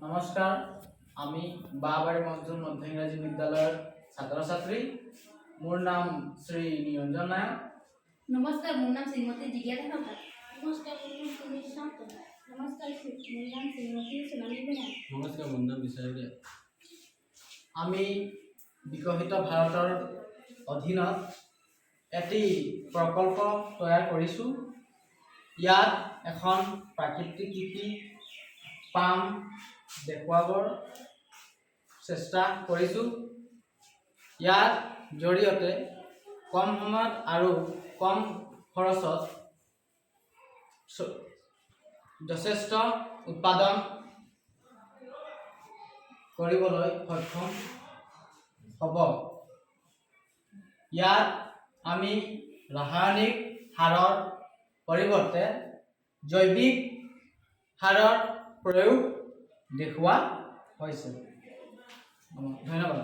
নমস্কার, আমি বাবাড়ি মজদুর মধ্য ইংরাজী বিদ্যালয়ের ছাত্রছাত্রী। মোর নাম শ্রী নিরঞ্জন নায়ক। নমস্কার, মোর নাম শ্রীমতী জিজ্ঞাসা সরকার। নমস্কার, মোর নাম সুনীল শান্ত। নমস্কার, মোর নাম শ্রীমতী সোনালী বেনার। নমস্কার, মোর নাম বিশাল দিয়া। আমি বিকশিত ভাৰতৰ অধীনত এটি প্ৰকল্প তৈয়াৰ কৰিছোঁ। ইয়াত এখন প্ৰাকৃতিক কৃষি পাম দেখুৱাবৰ চেষ্টা কৰিছোঁ। ইয়াৰ জৰিয়তে কম সময়ত আৰু কম খৰচত যথেষ্ট উৎপাদন কৰিবলৈ সক্ষম হ'ব। ইয়াত আমি ৰাসায়নিক সাৰৰ পৰিৱৰ্তে জৈৱিক সাৰৰ প্ৰয়োগ দেখুওৱা হৈছে। ধন্যবাদ।